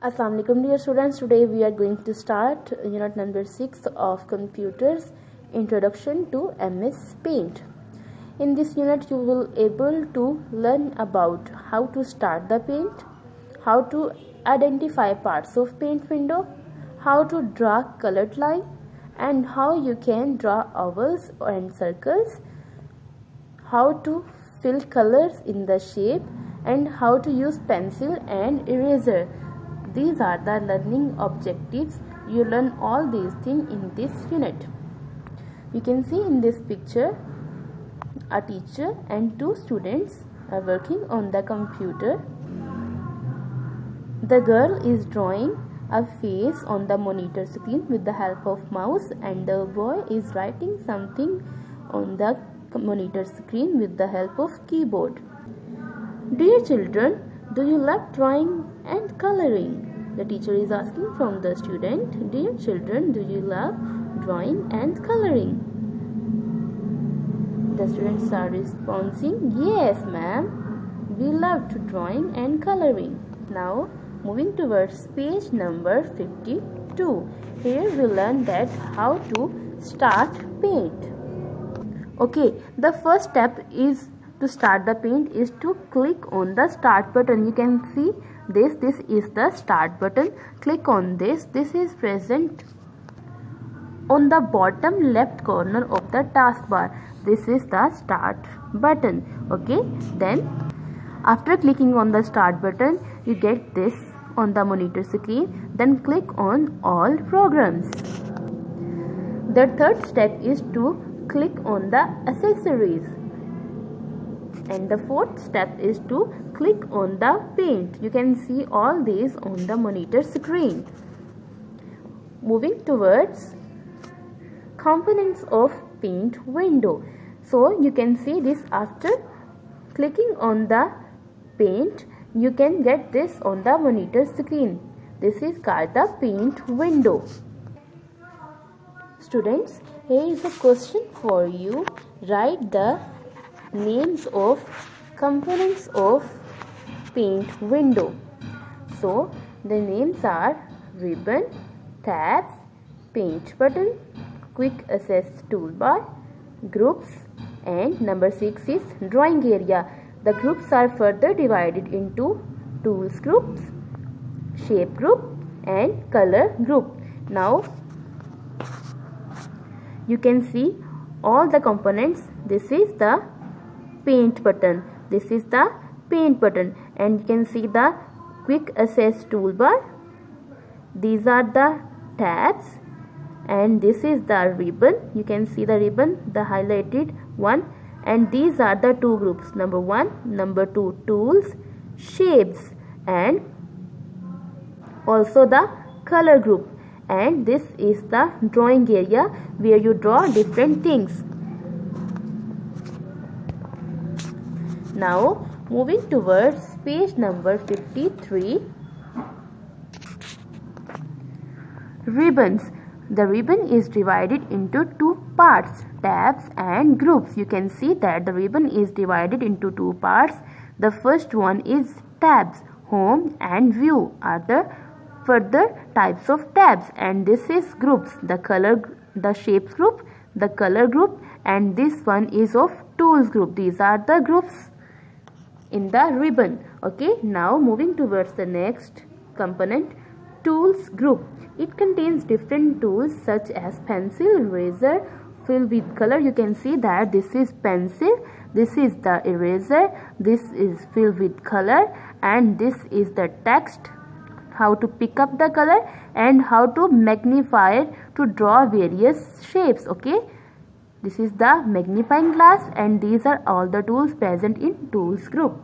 Assalamu alaikum dear students. Today we are going to start unit number 6 of computers, introduction to MS Paint. In this unit you will able to learn about how to start the paint, how to identify parts of paint window, how to draw colored line, and how you can draw ovals and circles, how to fill colors in the shape, and how to use pencil and eraser. These are the learning objectives. You learn all these things in this unit. You can see in this picture a teacher and two students are working on the computer. The girl is drawing a face on the monitor screen with the help of mouse, and the boy is writing something on the monitor screen with the help of keyboard. Dear children, do you love drawing and coloring? The teacher is asking from the student. Dear children, do you love drawing and coloring? The students are responding, yes ma'am, we love to drawing and coloring. Now moving towards page number 52. Here we learn that how to start paint. Okay, the first step is to start the paint is to click on the start button. You can see this is the start button. Click on this. This is present on the bottom left corner of the taskbar. This is the start button. Okay, then after clicking on the start button you get this on the monitor screen. Then click on all programs. The third step is to click on the accessories, and the fourth step is to click on the paint. You can see all these on the monitor screen. Moving towards components of paint window. So you can see this after clicking on the paint you can get this on the monitor screen. This is called the paint window. Students, here is a question for you. Write the names of components of paint window. So the names are ribbon, tabs, paint button, quick access toolbar, groups, and number 6 is drawing area. The groups are further divided into tools groups, shape group, and color group. Now you can see all the components. This is the paint button. This is the paint button, and you can see the quick access toolbar. These are the tabs, and this is the ribbon. You can see the ribbon, the highlighted one, and these are the two groups, number 1, number 2 tools, shapes, and also the color group. And this is the drawing area where you draw different things. Now moving towards page number 53. Ribbons. The ribbon is divided into two parts, tabs and groups. You can see that the ribbon is divided into two parts. The first one is tabs. Home and view are the further types of tabs, and this is groups, the shapes group, the color group, and this one is of tools group. These are the groups in the ribbon. Okay, now moving towards the next component, tools group. It contains different tools such as pencil, eraser, fill with color. You can see that this is pencil, this is the eraser, this is fill with color, and this is the text, how to pick up the color, and how to magnify it to draw various shapes. Okay, this is the magnifying glass, and these are all the tools present in tools group.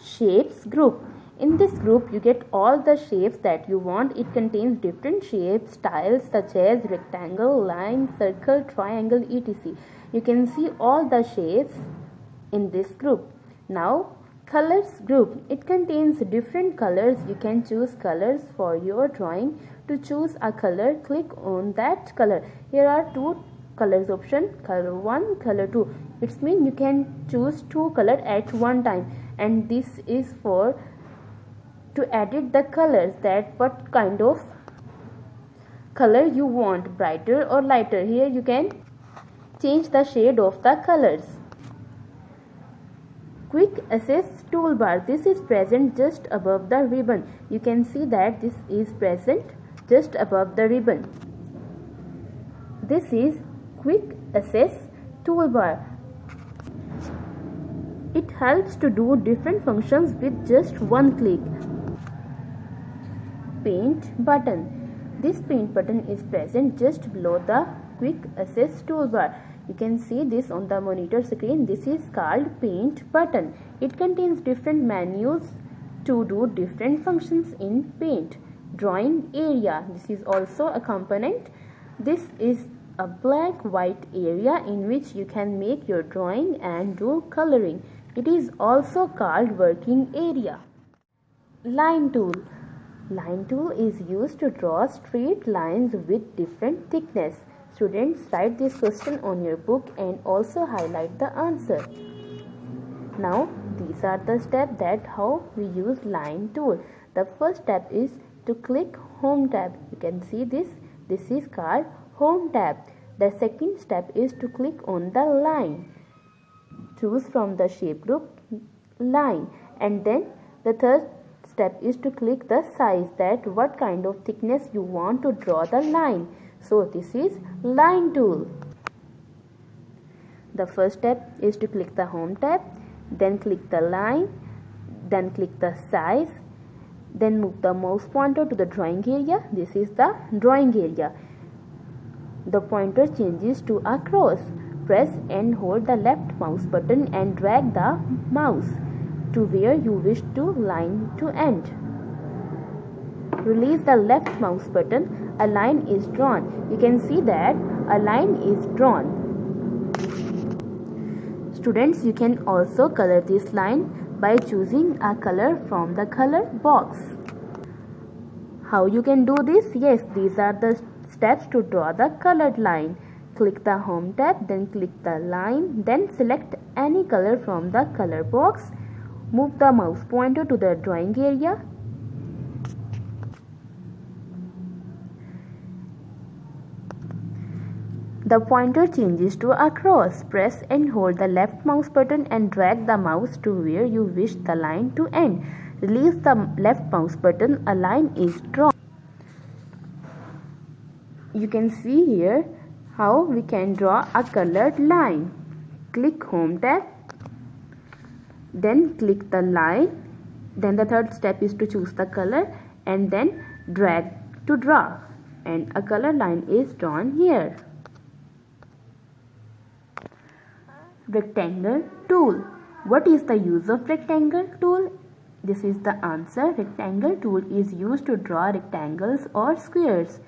Shapes group. In this group you get all the shapes that you want. It contains different shapes, styles such as rectangle, line, circle, triangle, etc. You can see all the shapes in this group. Now colors group. It contains different colors. You can choose colors for your drawing. To choose a color, click on that color. Here are two colors option, color 1, color 2. It means you can choose two color at one time, and this is for to edit the colors, that what kind of color you want, brighter or lighter. Here you can change the shade of the colors. Quick Access Toolbar. This is present just above the ribbon. You can see that this is present just above the ribbon. This is Quick Access Toolbar. It helps to do different functions with just one click. Paint button. This paint button is present just below the Quick Access Toolbar. You can see this on the monitor screen. This is called paint button. It contains different menus to do different functions in paint. Drawing area. This is also a component. This is a black-white area in which you can make your drawing and do coloring. It is also called working area. Line tool. Line tool is used to draw straight lines with different thickness. Students, write this question on your book and also highlight the answer. Now, these are the steps that how we use line tool. The first step is to click Home tab. You can see this. This is called Home tab. The second step is to click on the line. Choose from the shape group line, and then the third step is to click the size, that what kind of thickness you want to draw the line. So this is line tool. The first step is to click the Home tab, then click the line, then click the size, then move the mouse pointer to the drawing area. This is the drawing area. The pointer changes to a cross. Press and hold the left mouse button and drag the mouse to where you wish to line to end. Release the left mouse button. A line is drawn. You can see that a line is drawn. Students, you can also color this line by choosing a color from the color box. How you can do this? Yes, these are the steps to draw the colored line. Click the Home tab, then click the line, then select any color from the color box. Move the mouse pointer to the drawing area. The pointer changes to a cross. Press and hold the left mouse button and drag the mouse to where you wish the line to end. Release the left mouse button. A line is drawn. You can see here how we can draw a colored line. Click Home tab, then click the line, then the third step is to choose the color and then drag to draw, and a color line is drawn here. Rectangle tool. What is the use of rectangle tool? This is the answer. Rectangle tool is used to draw rectangles or squares.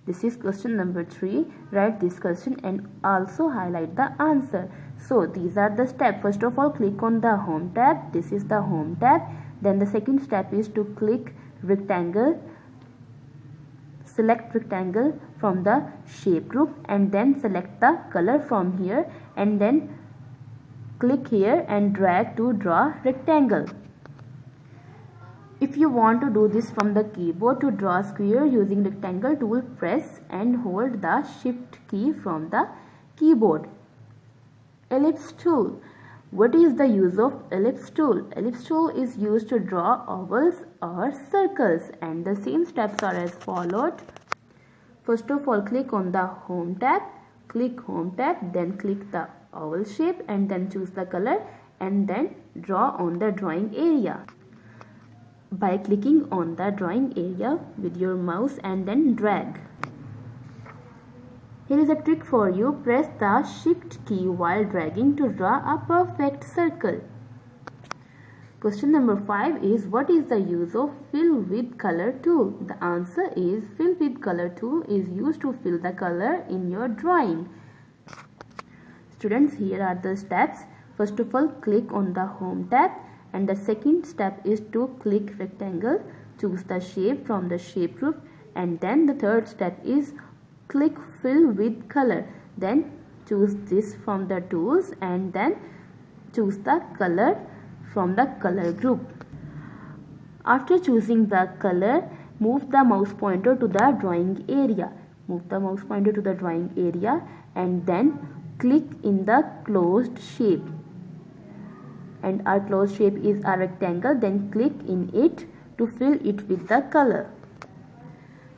This is question number 3. Write this question and also highlight the answer. So these are the steps. First of all, click on the Home tab. This is the Home tab. Then the second step is to click rectangle. Select rectangle from the shape group and then select the color from here and then click here and drag to draw rectangle. If you want to do this from the keyboard, to draw a square using rectangle tool, press and hold the shift key from the keyboard. Ellipse tool. What is the use of ellipse tool? Ellipse tool is used to draw ovals or circles, and the same steps are as followed. First of all, click on the Home tab, click Home tab, then click the oval shape and then choose the color and then draw on the drawing area. By clicking on the drawing area with your mouse and then drag. Here is a trick for you. Press the shift key while dragging to draw a perfect circle. Question number 5 is, what is the use of fill with color tool? The answer is, fill with color tool is used to fill the color in your drawing. Students, here are the steps. First of all, click on the Home tab. And the second step is to click rectangle, choose the shape from the shape group, and then the third step is click fill with color. Then choose this from the tools and then choose the color from the color group. After choosing the color, move the mouse pointer to the drawing area. Move the mouse pointer to the drawing area and then click in the closed shape. And our closed shape is a rectangle, then click in it to fill it with the color.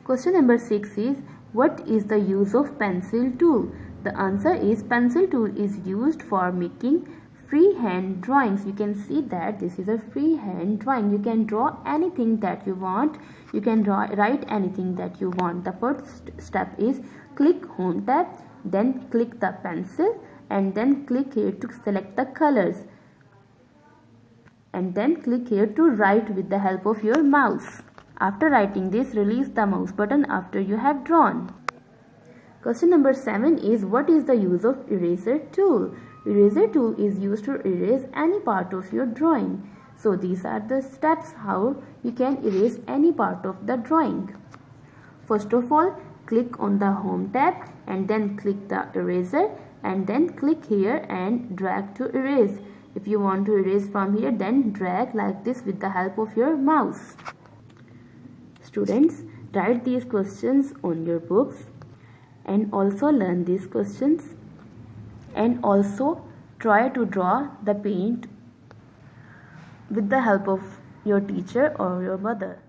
Question number 6 is, what is the use of pencil tool? The answer is, pencil tool is used for making freehand drawings. You can see that this is a freehand drawing. You can draw anything that you want. You can write anything that you want. The first step is click home tab, then click the pencil and then click here to select the colors. And then click here to write with the help of your mouse. After writing this, release the mouse button after you have drawn. Question number 7 is, what is the use of eraser tool? Eraser tool is used to erase any part of your drawing. So these are the steps how you can erase any part of the drawing. First of all, click on the home tab and then click the eraser and then click here and drag to erase. If you want to erase from here, then drag like this with the help of your mouse. Students, write these questions on your books and also learn these questions and also try to draw the paint with the help of your teacher or your mother.